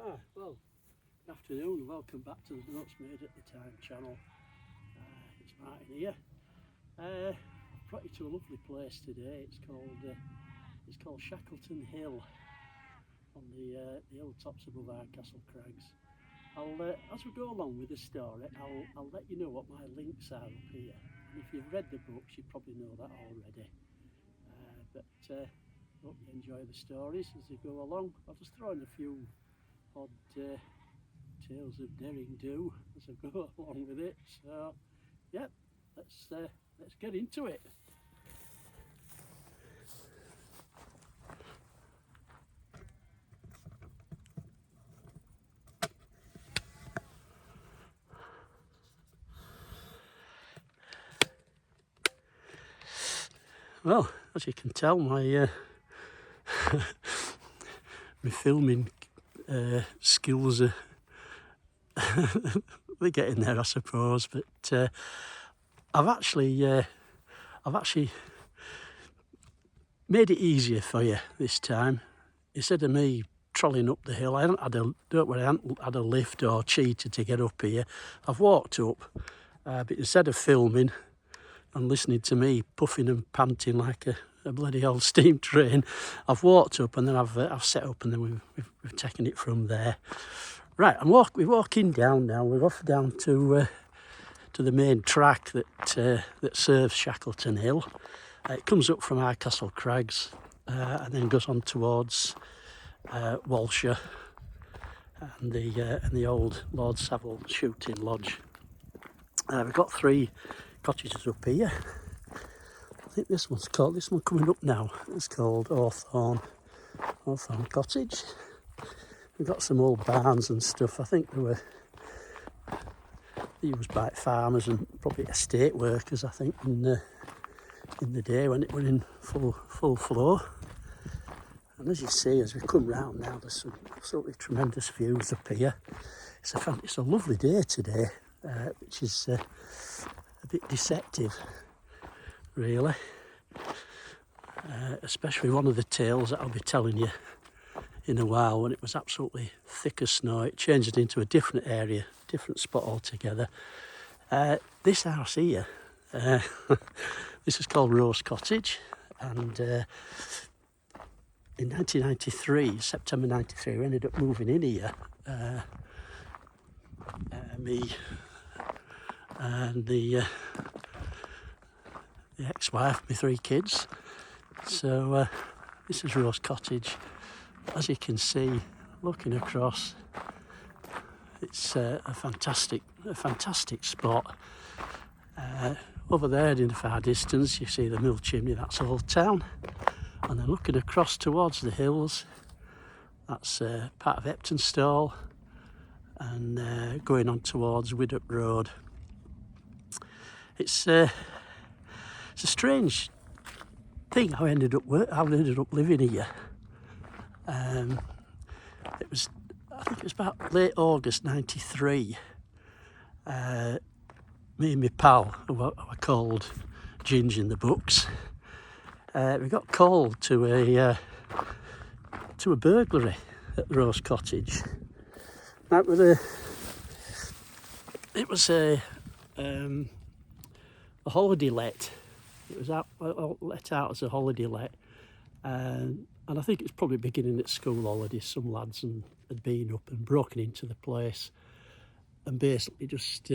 Well, good afternoon and welcome back to the Notes Made at the Time channel. It's Martin here. I've brought you to a lovely place today. It's called Shackleton Hill on the hilltops above Hardcastle Crags. As we go along with the story, I'll let you know what my links are up here. And if you've read the books, you probably know that already. Hope you enjoy the stories as they go along. I'll just throw in a few odd tales of daring do as I go along with it. So, yeah, let's get into it. Well, as you can tell, my my filming skills are they're getting there, I suppose. But I've actually made it easier for you this time. Instead of me trolling up the hill, I haven't had a lift or cheated to get up here. I've walked up, but instead of filming and listening to me puffing and panting like a bloody old steam train, I've walked up and then I've set up and then we've taken it from there. Right, we're walking down now. We're off down to the main track that serves Shackleton Hill. It comes up from Hardcastle Crags and then goes on towards Walshire and the old Lord Savile shooting lodge. We've got 3 cottages up here. I think this one coming up now, it's called Hawthorne Cottage. We've got some old barns and stuff. I think they were used by farmers and probably estate workers, I think, in the day when it were in full flow. And as you see, as we come round now, there's some absolutely tremendous views up here. It's a lovely day today, which is a bit deceptive, really. Especially one of the tales that I'll be telling you in a while, when it was absolutely thick as snow. It changed into a different area, different spot altogether. This house here, this is called Rose Cottage, and in 1993, September 93, we ended up moving in here. Me and the ex-wife, my 3 kids. So this is Rose Cottage. As you can see, looking across, it's a fantastic spot. Over there in the far distance, you see the mill chimney. That's Old Town, and then looking across towards the hills, that's part of Eptonstall, and going on towards Widdop Road. It's a strange thing how I ended up living here. I think it was about late August 93. Me and my pal, who I called Ginge in the books, we got called to a burglary at Rose Cottage. Now, it was a holiday let. It was let out as a holiday let, and I think it's probably beginning at school holidays. Some lads had been up and broken into the place, and basically just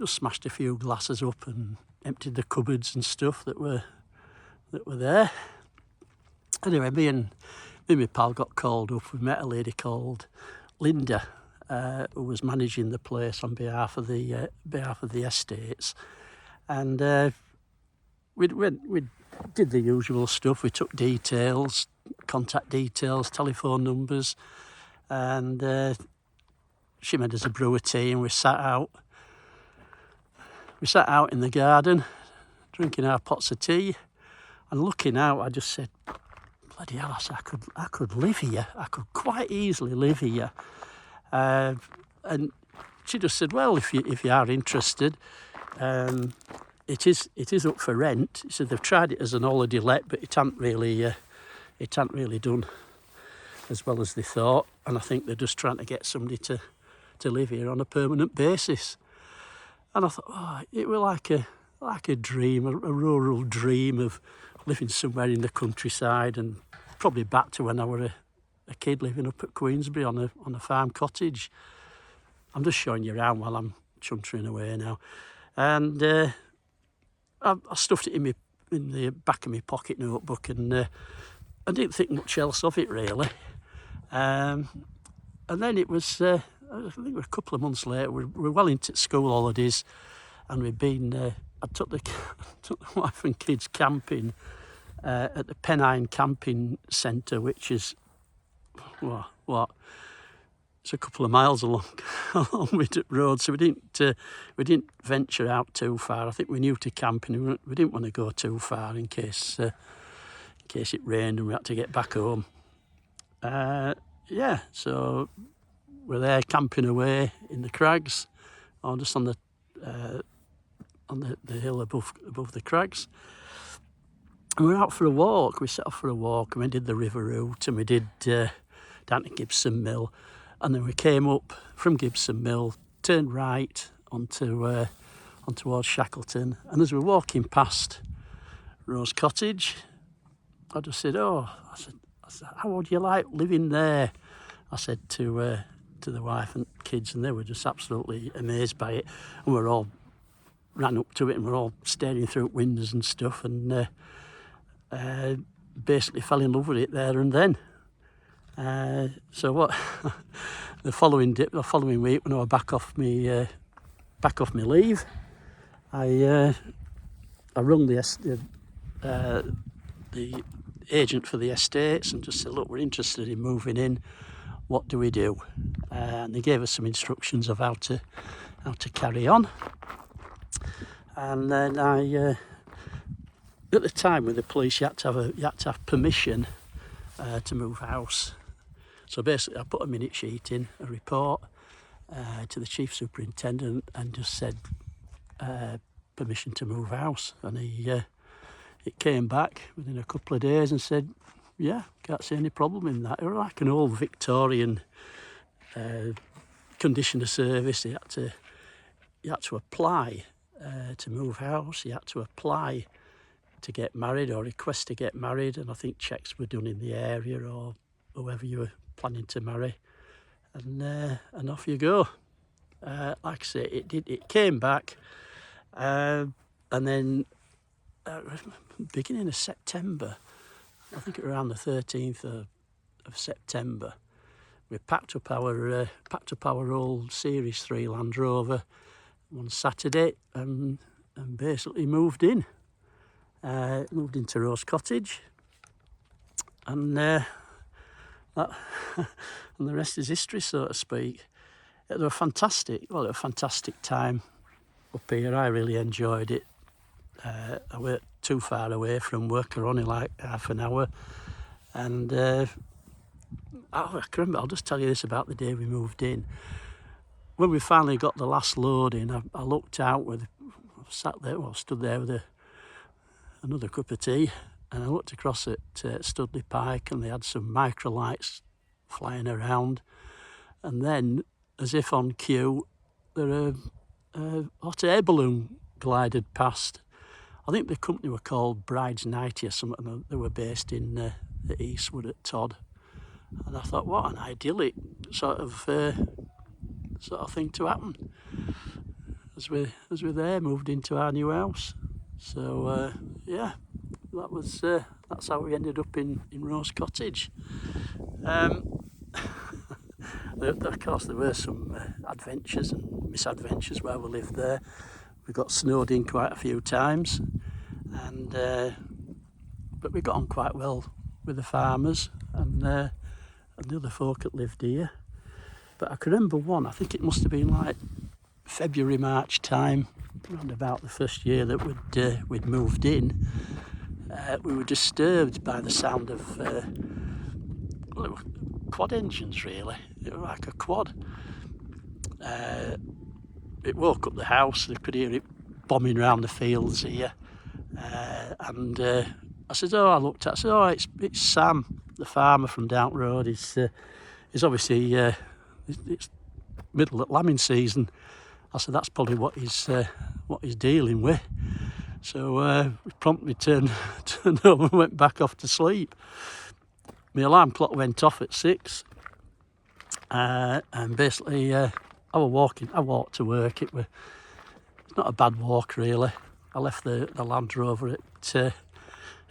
smashed a few glasses up and emptied the cupboards and stuff that were there. Anyway, me and my pal got called up. We met a lady called Linda, who was managing the place on behalf of the estates, and we did the usual stuff. We took details, contact details, telephone numbers, and she made us a brew of tea, and we sat out in the garden drinking our pots of tea and looking out. I just said, bloody hell, I could live here. I could quite easily live here. And she just said, well, if you are interested, it is up for rent. She said they've tried it as an holiday let, but it ain't really done as well as they thought, and I think they're just trying to get somebody to live here on a permanent basis. And I thought, oh, it was like a dream, a rural dream of living somewhere in the countryside, and probably back to when I were a kid living up at Queensbury on a farm cottage. I'm just showing you around while I'm chuntering away now. And I stuffed it in the back of my pocket notebook, and I didn't think much else of it really. And then it was, I think it was a couple of months later, we were well into school holidays, and we'd been, I took the wife and kids camping at the Pennine Camping Centre, which is, what? It's a couple of miles along Whittup Road, so we didn't venture out too far. I think we knew to camping. We didn't want to go too far in case it rained and we had to get back home. Yeah, so we're there camping away in the crags, or just on the hill above the crags. And we were out for a walk. We set off for a walk, and we did the river route, and we did down to Gibson Mill. And then we came up from Gibson Mill, turned right on towards Shackleton. And as we were walking past Rose Cottage, I just said, I said, how would you like living there? I said to the wife and kids, and they were just absolutely amazed by it. And we all ran up to it, and we're all staring through windows and stuff, and basically fell in love with it there and then. So what? the following week, when I was back off my leave, I rung the agent for the estates and just said, look, we're interested in moving in. What do we do? And they gave us some instructions of how to carry on. And then I, at the time with the police, you had to have permission to move house. So basically, I put a minute sheet in, a report to the chief superintendent, and just said permission to move house. And it came back within a couple of days and said, yeah, can't see any problem in that. It was like an old Victorian condition of service. You had to apply to move house. You had to apply to get married or request to get married, and I think checks were done in the area or whoever you were planning to marry, and off you go. Like I say, it came back, and then beginning of September, I think around the 13th of September, we packed up our old Series 3 Land Rover one Saturday and basically moved in. Moved into Rose Cottage, and and the rest is history, so to speak. It was a fantastic time up here. I really enjoyed it. I weren't too far away from work, or only like half an hour. And I can remember, I'll just tell you this about the day we moved in. When we finally got the last load in, I looked out stood there with another cup of tea, and I looked across at Studley Pike, and they had some microlights flying around, and then, as if on cue, a hot air balloon glided past. I think the company were called Bride's 90 or something. They were based in the Eastwood at Todd, and I thought, what an idyllic sort of thing to happen as we're there, moved into our new house. So yeah, that's how we ended up in Rose Cottage. Of course, there were some adventures and misadventures while we lived there. We got snowed in quite a few times, and but we got on quite well with the farmers and the other folk that lived here. But I can remember one, I think it must have been like February, March time, around about the first year that we'd moved in. We were disturbed by the sound of it were quad engines, really. It was like a quad. It woke up the house. They could hear it bombing around the fields here. And I said, I looked at it, I said, it's Sam. the farmer from down the road is obviously it's middle of lambing season. I said that's probably what he's dealing with. So we promptly turned over and went back off to sleep. My alarm clock went off at 6, and basically I walked to work. It's not a bad walk really. I left the Land Rover at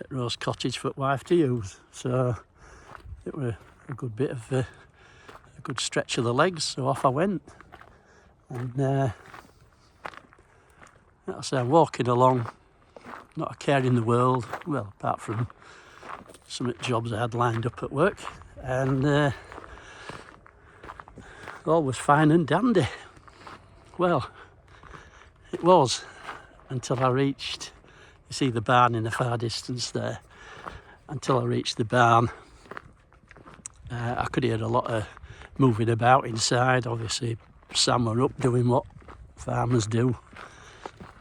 Rose Cottage for the wife to use, so it was a good bit of a good stretch of the legs, so off I went. And like I say, I'm walking along, not a care in the world, well, apart from some jobs I had lined up at work, and all was fine and dandy. Well, it was until I reached, you see the barn in the far distance there, until I reached the barn. I could hear a lot of moving about inside. Obviously Sam were up doing what farmers do,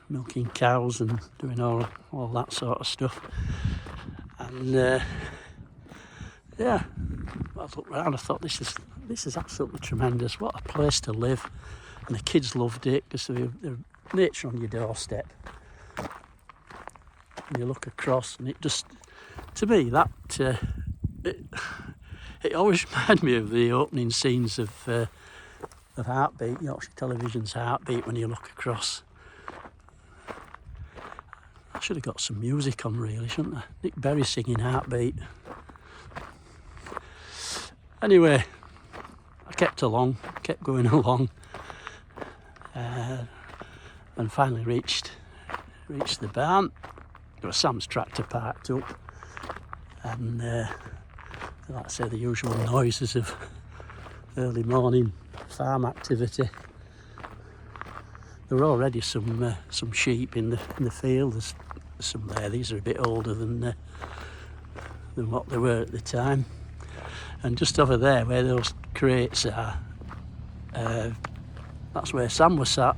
milking cows and doing all that sort of stuff. And yeah, I looked round, I thought this is absolutely tremendous. What a place to live. And the kids loved it because the nature on your doorstep. And you look across and it just, to me, that it always reminded me of the opening scenes of Heartbeat, Yorkshire Television's Heartbeat, when you look across. I should have got some music on really, shouldn't I? Nick Berry singing Heartbeat. Anyway, I kept going along, and finally reached the barn. There was Sam's tractor parked up, and like I say, the usual noises of early morning farm activity. There were already some sheep in the field. There's some there. These are a bit older than what they were at the time. And just over there, where those crates are, that's where Sam was sat,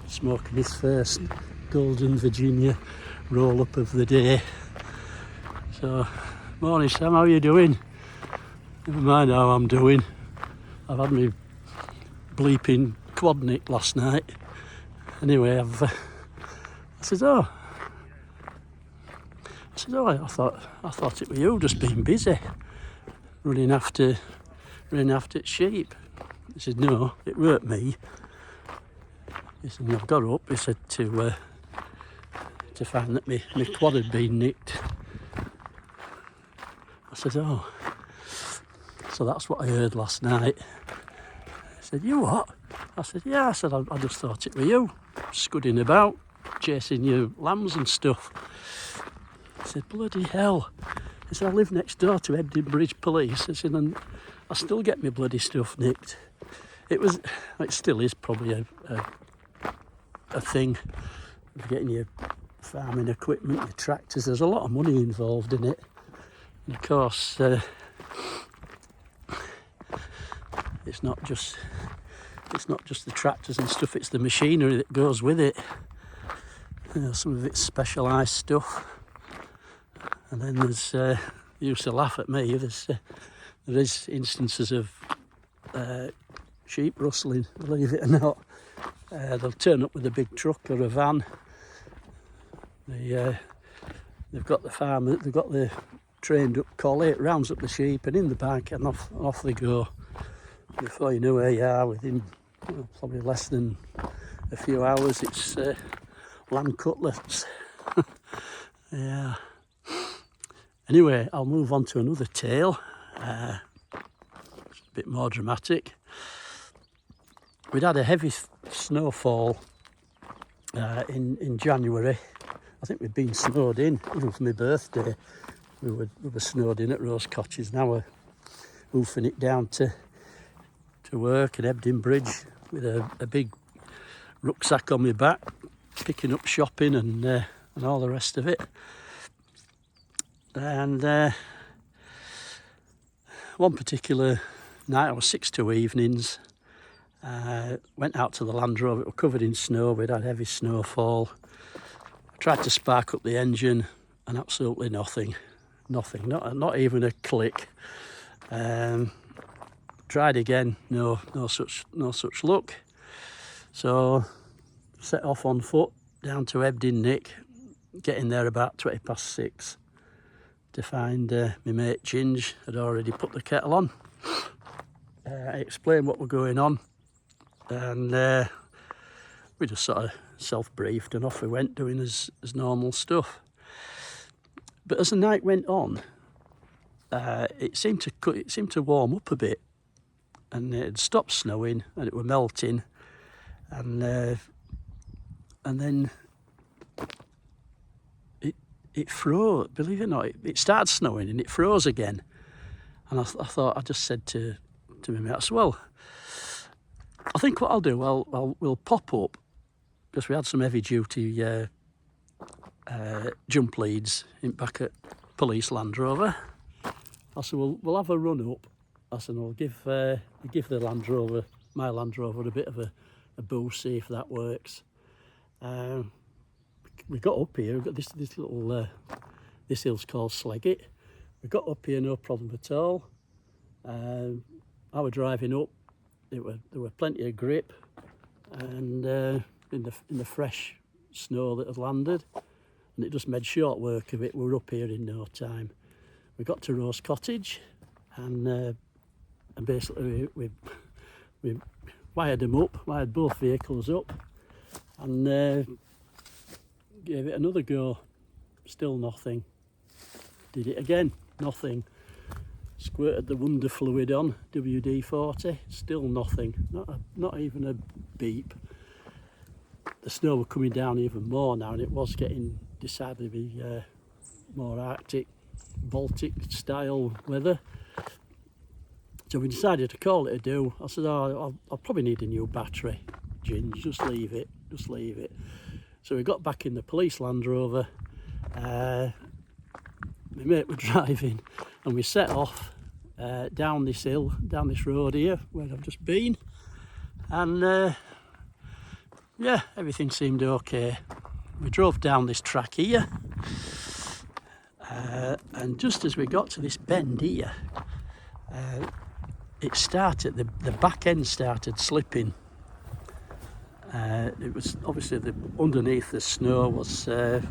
smoking his first Golden Virginia roll-up of the day. So, morning Sam, how are you doing? Never mind how I'm doing. I've had my bleeping quad nick last night. Anyway, I said, I thought it was you just being busy, running after sheep. He said, no, it weren't me. He said, and I got up, he said, to find that my quad had been nicked. I said, oh, so that's what I heard last night. He said, you what? I said, yeah. I said, I just thought it was you, scudding about, chasing your lambs and stuff. He said, bloody hell. He said, I live next door to Hebden Bridge Police. I said, and I still get my bloody stuff nicked. It still is probably a thing of getting your farming equipment, your tractors. There's a lot of money involved in it. And of course, it's not just the tractors and stuff, it's the machinery that goes with it. You know, some of it's specialised stuff. And then there's, you used to laugh at me, there is instances of sheep rustling, believe it or not. They'll turn up with a big truck or a van. They've got the farmer, they've got the trained up collie, it rounds up the sheep and in the bag and off they go. Before you know where you are, within probably less than a few hours, it's lamb cutlets. Yeah. Anyway, I'll move on to another tale. It's a bit more dramatic. We'd had a heavy snowfall in January. I think we'd been snowed in, even for my birthday. We were snowed in at Rose Cottage. Now we're woofing it down to work at Hebden Bridge with a big rucksack on my back, picking up shopping and all the rest of it. And one particular night, I was 6 evenings, went out to the Land Rover. It was covered in snow. We'd had heavy snowfall. I tried to spark up the engine and absolutely nothing. nothing, not even a click. Tried again, no such luck. So set off on foot down to Hebden Nick, getting there about 6:20 to find my mate Ginge had already put the kettle on. I explained what was going on, and we just sort of self-briefed and off we went doing as normal stuff. But as the night went on, it seemed to warm up a bit, and it had stopped snowing and it were melting, and then it froze. Believe it or not, it started snowing and it froze again. And I thought, I just said to my mate, I said, well, I think what I'll do, we'll pop up, because we had some heavy duty jump leads in back at Police Land Rover. I said, we'll have a run up. I said, I'll give the Land Rover, my Land Rover, a bit of a boost, see if that works. We got up here. We've got this little this hill's called Sleggett. We got up here, no problem at all. I was driving up. There were plenty of grip, and in the fresh snow that had landed, and it just made short work of it. We were up here in no time. We got to Rose Cottage, and basically we wired them up, wired both vehicles up, and gave it another go. Still nothing. Did it again, nothing. Squirted the wonder fluid on, WD-40, still nothing. Not even a beep. The snow was coming down even more now, and it was getting decidedly more Arctic, Baltic style weather. So we decided to call it a do. I said, I'll probably need a new battery. Ginge, just leave it. So we got back in the Police Land Rover. My mate was driving, and we set off down this hill, down this road here where I've just been, and yeah, everything seemed okay. We drove down this track here, and just as we got to this bend here, it started, the back end started slipping. It was obviously underneath the snow was a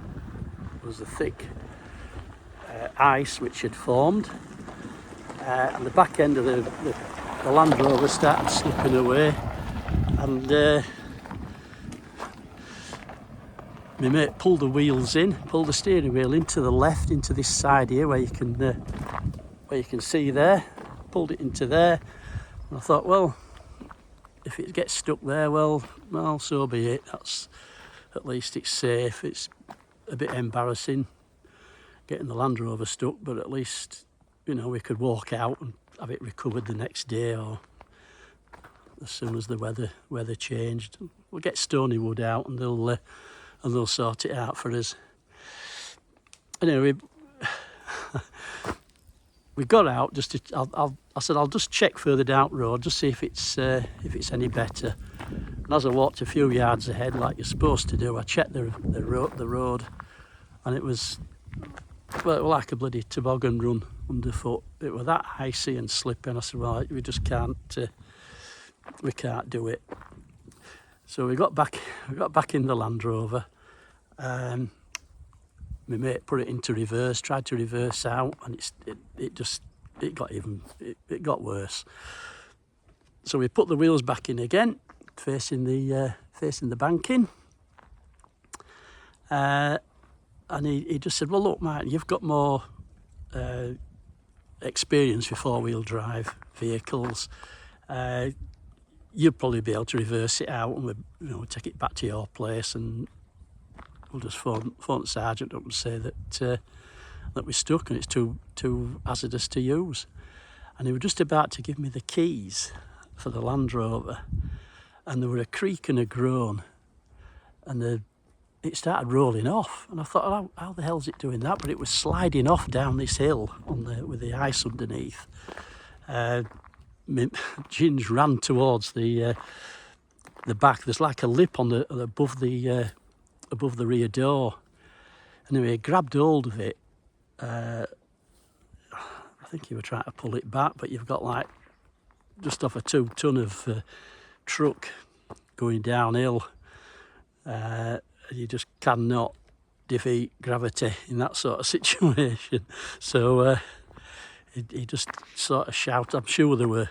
thick ice which had formed, and the back end of the Land Rover started slipping away, and my mate pulled the wheels in, pulled the steering wheel into the left, into this side here where you can see there, pulled it into there, and I thought, well, if it gets stuck there, well, so be it. That's, at least it's safe. It's a bit embarrassing getting the Land Rover stuck, but at least, you know, we could walk out and have it recovered the next day, or as soon as the weather changed. We'll get Stony Wood out, and they'll sort it out for us. Anyway, we got out just to. I said I'll just check further down the road, just see if it's any better. And as I walked a few yards ahead, like you're supposed to do, I checked the road, and it was, well, it was like a bloody toboggan run underfoot. It was that icy and slippy, and I said, well, we just can't do it. So we got back in the Land Rover. My mate put it into reverse, tried to reverse out, and it got worse. So we put the wheels back in again, facing the banking. And he just said, well, look, mate, you've got more experience with four-wheel drive vehicles. You'll probably be able to reverse it out, and we'll take it back to your place, and we'll just phone the sergeant up and say that we're stuck and it's too hazardous to use. And he was just about to give me the keys for the Land Rover, and there were a creak and a groan, and it started rolling off, and I thought, how the hell's it doing that? But it was sliding off down this hill with the ice underneath. Ginge ran towards the back. There's like a lip above the rear door. Anyway, he grabbed hold of it, think he was trying to pull it back, but you've got like just off a 2 ton of truck going downhill. You just cannot defeat gravity in that sort of situation. So he just sort of shouted. I'm sure they were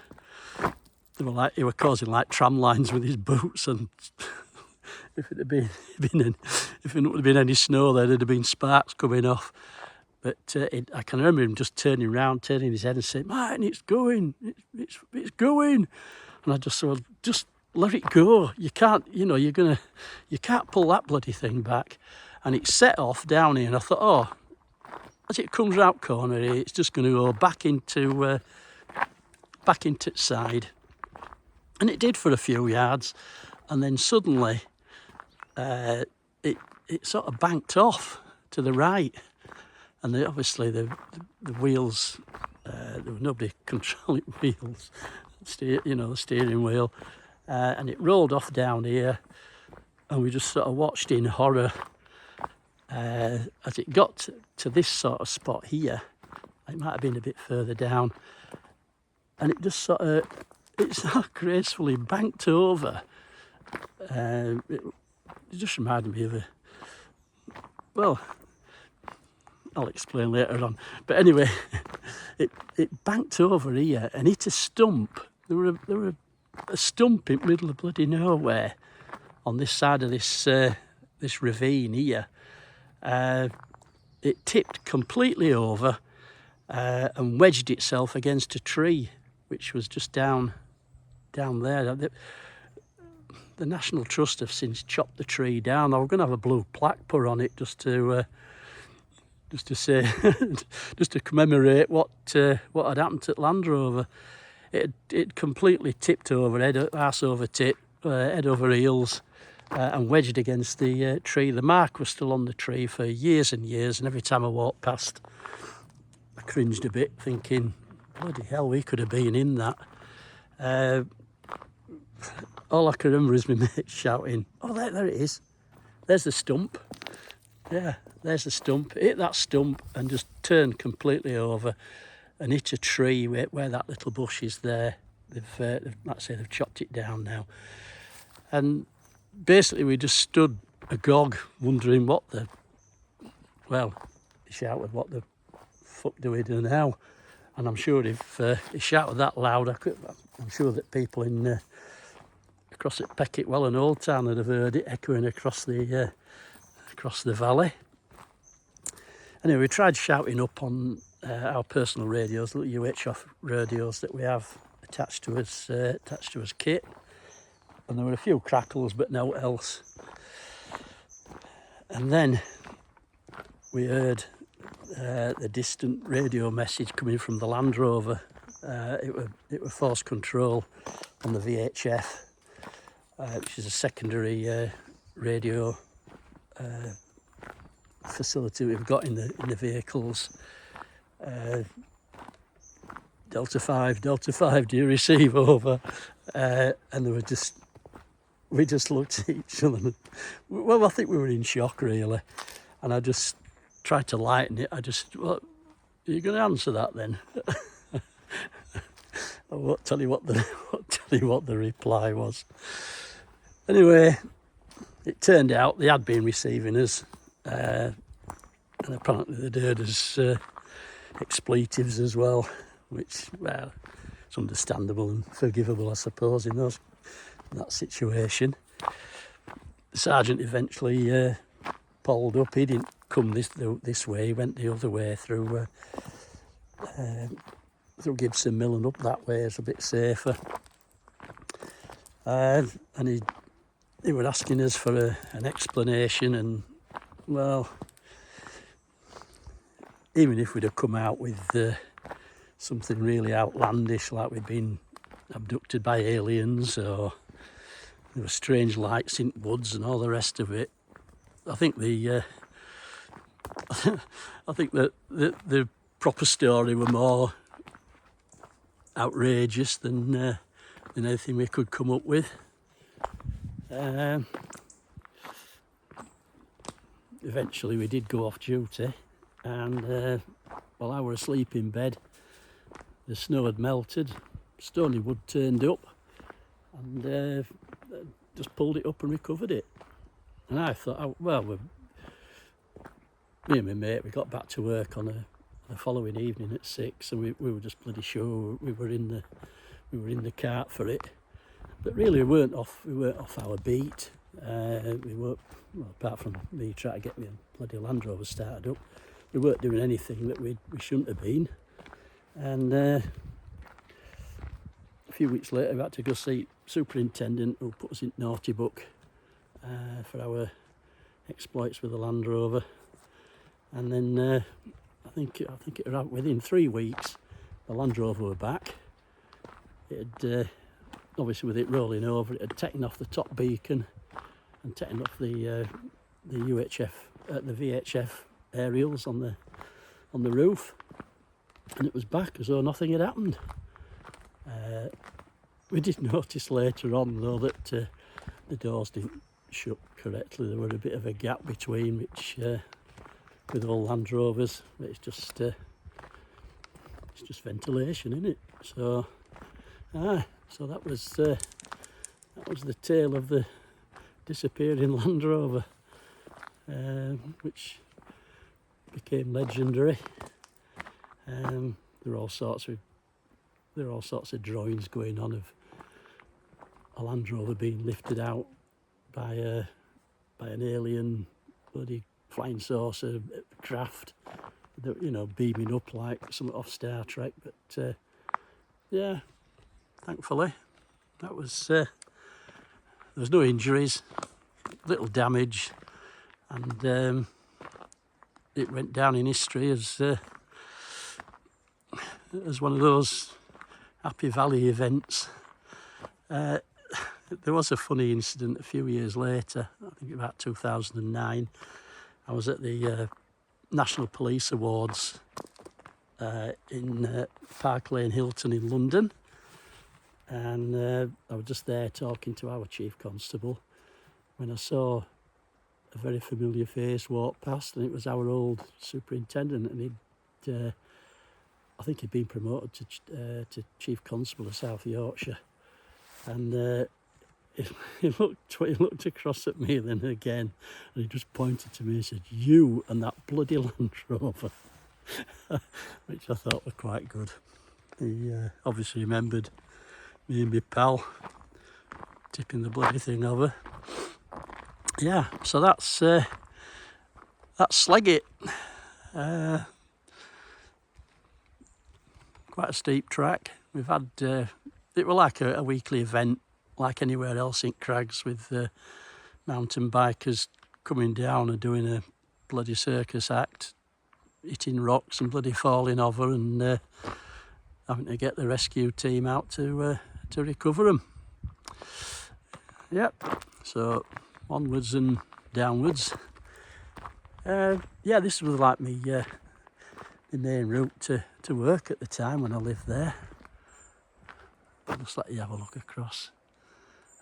like, he were causing like tram lines with his boots, and if it had been if it would have been any snow, there'd have been sparks coming off. But I can remember him just turning around, turning his head and saying, "Martin, it's going, it's going." And I just thought, just let it go. You can't, you can't pull that bloody thing back. And it set off down here, and I thought, oh, as it comes out corner here, it's just going to go back into its side. And it did for a few yards, and then suddenly it sort of banked off to the right. And obviously the wheels, there was nobody controlling wheels, the steering wheel, and it rolled off down here, and we just sort of watched in horror as it got to this sort of spot here. It might have been a bit further down, and it just sort of gracefully banked over. It just reminded me of I'll explain later on. But anyway, it banked over here and hit a stump. There were a stump in the middle of bloody nowhere on this side of this ravine here. It tipped completely over and wedged itself against a tree, which was just down there. The National Trust have since chopped the tree down. I was going to have a blue plaque put on it just to say, just to commemorate what had happened to Land Rover. It completely tipped over, arse over tip, head over heels, and wedged against the tree. The mark was still on the tree for years and years, and every time I walked past, I cringed a bit, thinking, bloody hell, we could have been in that. All I can remember is my mate shouting, "Oh, there it is. There's the stump." Yeah, there's the stump. Hit that stump and just turned completely over and hit a tree where that little bush is there. They've chopped it down now. And basically we just stood agog, wondering he shouted, "What the fuck do we do now?" And I'm sure if he shouted that loud, I'm sure that people across at Peckett and Old Town would have heard it echoing across the valley. Anyway, we tried shouting up on our personal radios, little UHF radios that we have attached to us kit, and there were a few crackles but no else. And then we heard the distant radio message coming from the Land Rover. It was force control on the VHF, which is a secondary radio facility we've got in the vehicles. Delta 5, do you receive? Over. And we just looked at each other. Well, I think we were in shock really, and I just tried to lighten it. Are you going to answer that then? I won't tell you what the reply was. Anyway, it turned out they had been receiving us, and apparently they'd heard us expletives as well, which, well, it's understandable and forgivable, I suppose, in that situation. The sergeant eventually pulled up. He didn't come this way. He went the other way through Gibson Mill and up that way. It's a bit safer. And he were asking us for an explanation, and well, even if we'd have come out with something really outlandish, like we'd been abducted by aliens, or there were strange lights in woods and all the rest of it, I think the proper story were more outrageous than anything we could come up with. Eventually we did go off duty, and while I was asleep in bed, the snow had melted, stony wood turned up, and just pulled it up and recovered it. And I thought, oh, well, me and my mate, we got back to work on the following evening at 6, and we were just bloody sure we were in the cart for it. But really, we weren't off our beat. We weren't, well, apart from me trying to get me a bloody Land Rover started up, we weren't doing anything that we shouldn't have been. And a few weeks later, we had to go see superintendent, who put us in naughty book for our exploits with the Land Rover. And then I think it was out within 3 weeks, the Land Rover were back. It had, obviously with it rolling over, it had taken off the top beacon and taken off the VHF aerials on the roof, and it was back as though nothing had happened. We did notice later on though that the doors didn't shut correctly. There were a bit of a gap between, which with all Land Rovers, it's just ventilation, isn't it? So that was the tale of the disappearing Land Rover, which became legendary. There are all sorts of drawings going on of a Land Rover being lifted out by an alien bloody flying saucer craft, that, you know, beaming up like something off Star Trek. But yeah, thankfully that was there was no injuries, little damage, and it went down in history as one of those Happy Valley events. There was a funny incident a few years later, I think about 2009. I was at the National Police Awards in Park Lane Hilton in London, and I was just there talking to our Chief Constable when I saw a very familiar face walk past, and it was our old superintendent, and I think he'd been promoted to Chief Constable of South Yorkshire, and he looked across at me then again, and he just pointed to me and said, "You and that bloody Land Rover," which I thought was quite good. He obviously remembered me and my pal tipping the bloody thing over. Yeah, so that's Slegget. Quite a steep track. We've had it was like a weekly event, like anywhere else in Crags, with mountain bikers coming down and doing a bloody circus act, hitting rocks and bloody falling over, and having to get the rescue team out to recover them. Yep. So onwards and downwards. Yeah, this was like me the main route to work at the time when I lived there. I'll just let you have a look across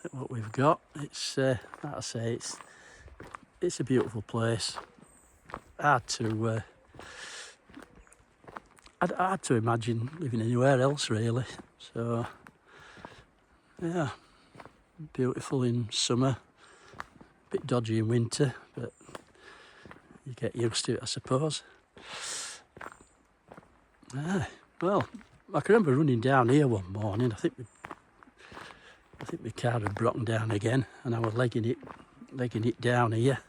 at what we've got. It's like I say, it's a beautiful place. Hard to imagine living anywhere else, really. So yeah, beautiful in summer, a bit dodgy in winter, but you get used to it, I suppose. Well, I can remember running down here one morning. I think my car had broken down again, and I was legging it down here.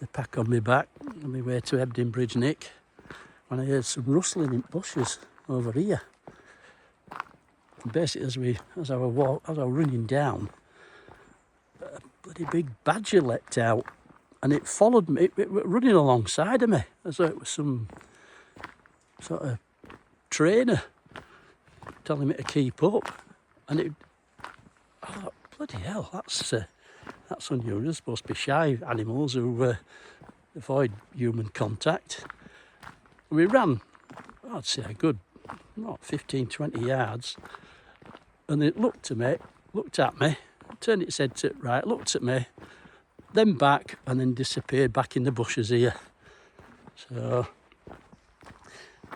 The pack on my back on my way to Hebden Bridge Nick, when I heard some rustling in bushes over here. And basically, as I was running down, a bloody big badger leapt out, and it followed me. It was running alongside of me as though it was some sort of trainer telling me to keep up. And I thought, bloody hell, that's unusual. They're supposed to be shy animals who avoid human contact. We ran, I'd say a good 15, 20 yards, and it looked at me, turned its head to the right, looked at me, then back, and then disappeared back in the bushes here. So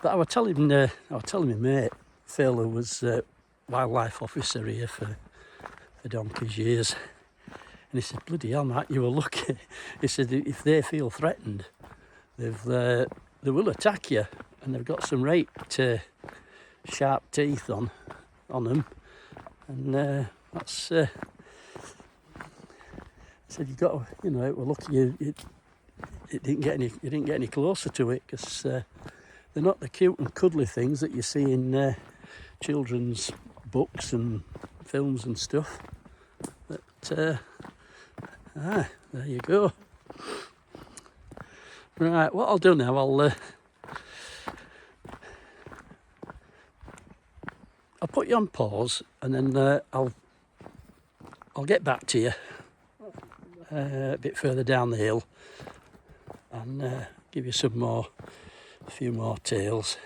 But I was telling my mate Phil, who was wildlife officer here for donkey's years, and he said, "Bloody hell, Matt, you were lucky." He said, "If they feel threatened, they will attack you, and they've got some right sharp teeth on them, and that's." He said, "You got to, it were lucky you didn't get any closer to it, because they're not the cute and cuddly things that you see in children's books and films and stuff." But there you go. Right, what I'll do now, I'll put you on pause, and then I'll get back to you a bit further down the hill, and give you a few more tales.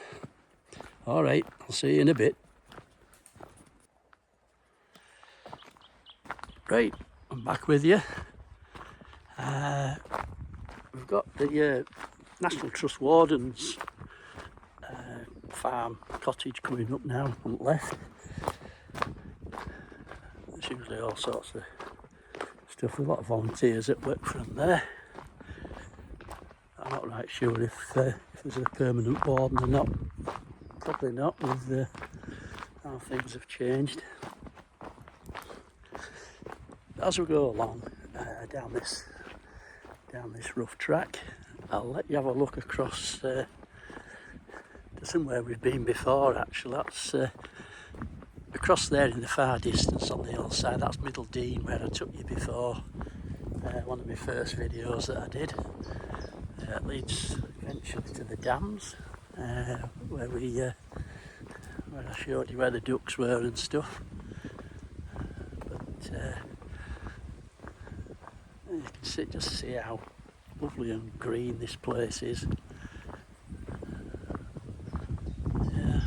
All right, I'll see you in a bit. Right, I'm back with you. We've got the National Trust Warden's farm cottage coming up now on the left. There's usually all sorts of stuff, a lot of volunteers that work from there. I'm not right sure if there's a permanent warden or not. Probably not, with how things have changed. As we go along down this rough track, I'll let you have a look across to somewhere we've been before. Actually, that's across there in the far distance on the hillside. That's Middle Dean, where I took you before, one of my first videos that I did. It leads eventually to the dams, where I showed you where the ducks were and stuff. But you can just see how lovely and green this place is. Yeah.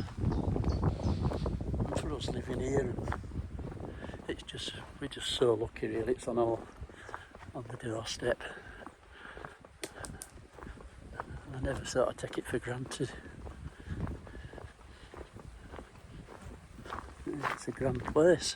And for us living here, we're just so lucky really. It's on the doorstep. And I never sort of take it for granted. It's a grand place.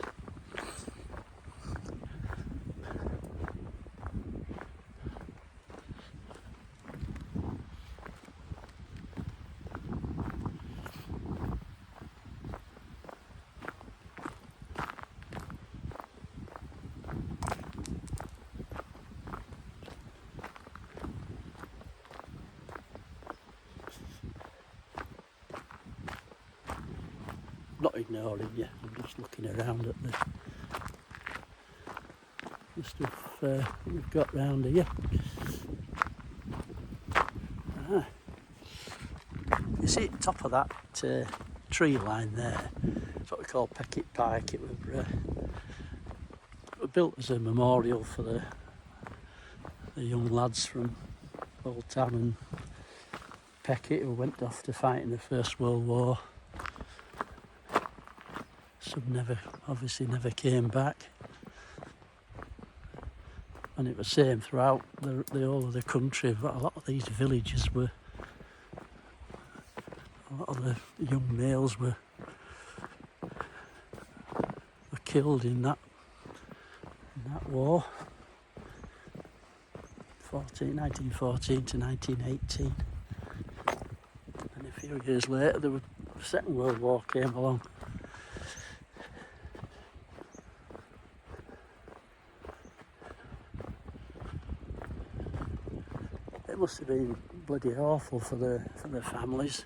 Not ignoring you, I'm just looking around at the stuff we've got round here. You see at the top of that tree line there, it's what we call Peckett Pike. It was built as a memorial for the young lads from Old Town and Peckett who went off to fight in the First World War. Some obviously never came back, and it was the same throughout the whole of the country. But a lot of these villages a lot of the young males were killed in that war, 1914 to 1918, and a few years later the Second World War came along. It must have been bloody awful for the families.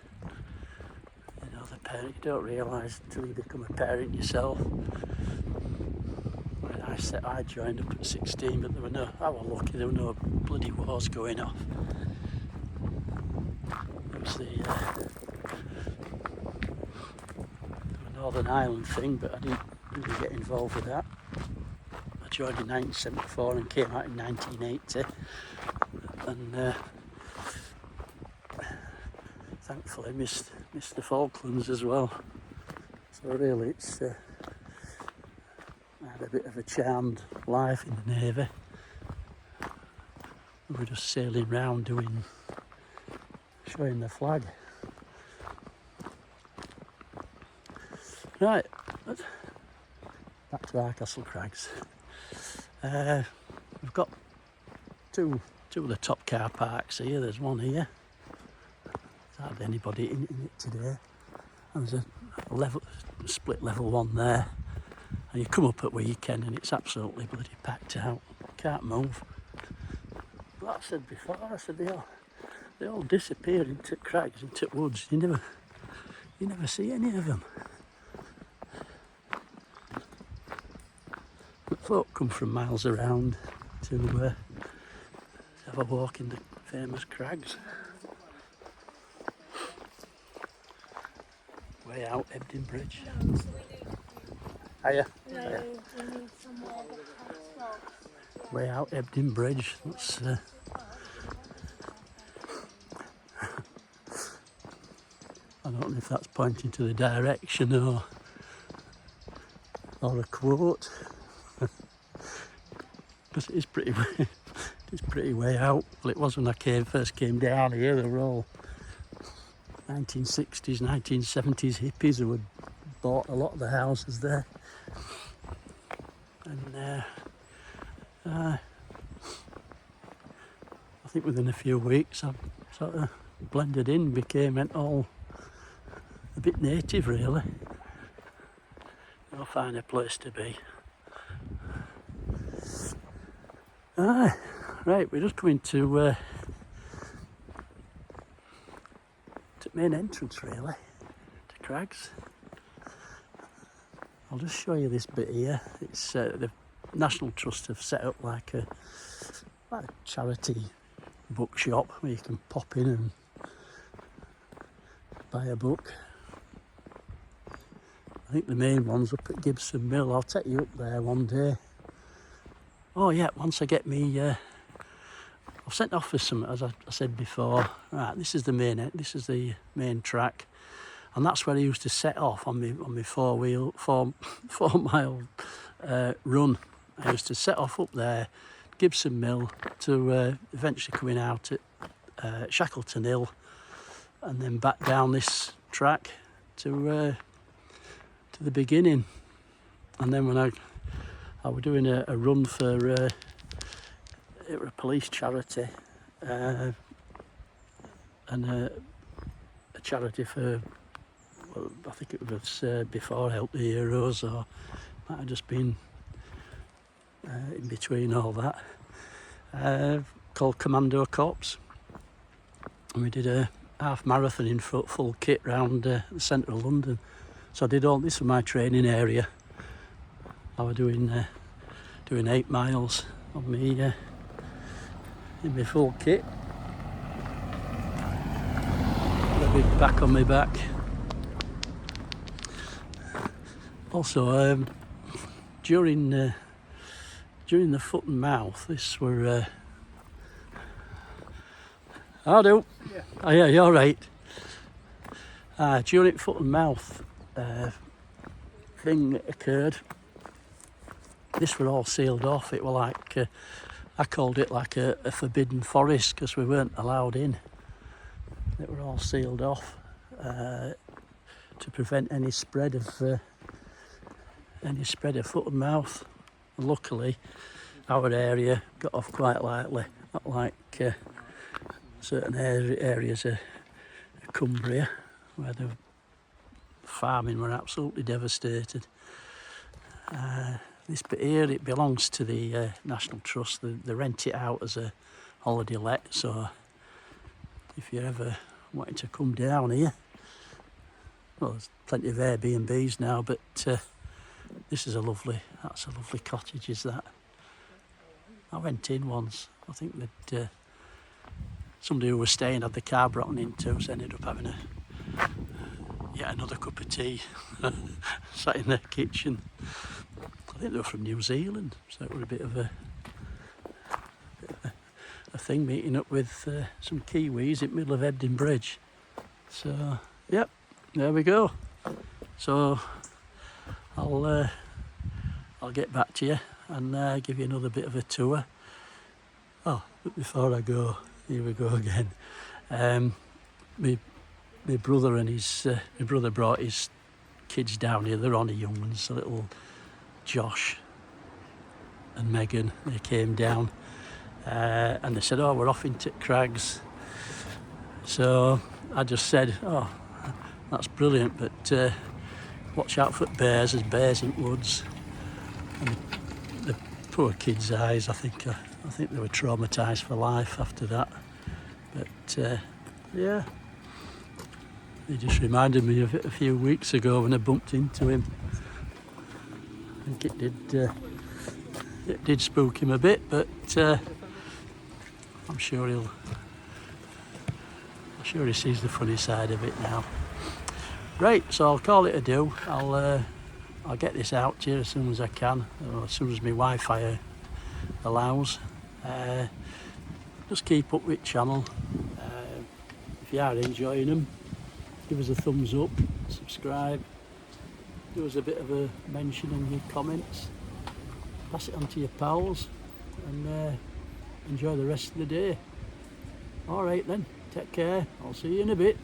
The parent, you don't realise until you become a parent yourself. I joined up at 16, but I was lucky, there were no bloody wars going off. It was the Northern Ireland thing, but I didn't really get involved with that. I joined in 1974 and came out in 1980. And thankfully missed the Falklands as well. So really it's I had a bit of a charmed life in the Navy. We were just sailing round showing the flag. Right, back to Hardcastle Crags. We've got two of the top car parks here. There's one here. There's hardly anybody in it today. And there's a split level one there. And you come up at weekend and it's absolutely bloody packed out. Can't move. Like I said before, I said they all disappear into crags, into woods. You never see any of them. But folk come from miles around to have a walk in the famous crags. Way out Ebden Bridge. Hiya. Hiya. Way out Ebden Bridge. That's I don't know if that's pointing to the direction or a quote. Because it's pretty way out. Well, it was when I first came down here. They were all 1960s, 1970s hippies who had bought a lot of the houses there. And I think within a few weeks I sort of blended in, became all a bit native really. I'll find a place to be. Right, we're just coming to the main entrance really, to Crags. I'll just show you this bit here. It's the National Trust have set up like a charity bookshop where you can pop in and buy a book. I think the main one's up at Gibson Mill. I'll take you up there one day. Oh yeah, once I get me, I've sent off for some, as I said before. Right, this is the main track, and that's where I used to set off on my 4 mile run. I used to set off up there, Gibson Mill, to eventually coming out at Shackleton Hill, and then back down this track to the beginning. And then when I was doing a run for it was a police charity, and a charity for, well, I think it was before Help the Heroes, or might have just been in between all that, called Commando Corps. And we did a half marathon in full kit round the centre of London. So I did all this for my training area. I was doing 8 miles on me in my full kit. A big back on my back. Also, during the foot and mouth, this were. I do. Yeah. Oh yeah, you're right. During foot and mouth thing occurred. This were all sealed off. It were like I called it like a forbidden forest because we weren't allowed in. It were all sealed off to prevent any spread of foot and mouth. And luckily, our area got off quite lightly, not like certain areas of Cumbria where the farming were absolutely devastated. This bit here, it belongs to the National Trust. They rent it out as a holiday let, so if you're ever wanting to come down here, well, there's plenty of Airbnbs now, but that's a lovely cottage, is that. I went in once. I think that somebody who was staying had the car brought into, so I ended up having yet another cup of tea sat in their kitchen. I think they were from New Zealand, so it was a bit of a thing, meeting up with some Kiwis in the middle of Ebden Bridge. So, yep, there we go. So, I'll get back to you and give you another bit of a tour. Oh, but before I go, here we go again. My brother and my brother brought his kids down here, they're only young ones, little Josh and Megan, they came down and they said, oh, we're off into Crags. So I just said, oh, that's brilliant, but watch out for bears, there's bears in woods. And the poor kids' eyes, I think they were traumatised for life after that. But yeah, he just reminded me of it a few weeks ago when I bumped into him. I think it did spook him a bit, but I'm sure he sees the funny side of it now. Right, so I'll call it a do. I'll get this out to you as soon as I can, or as soon as my Wi-Fi allows. Just keep up with the channel. If you are enjoying them, give us a thumbs up, subscribe, give us a bit of a mention in your comments, pass it on to your pals, and enjoy the rest of the day. Alright then, take care, I'll see you in a bit.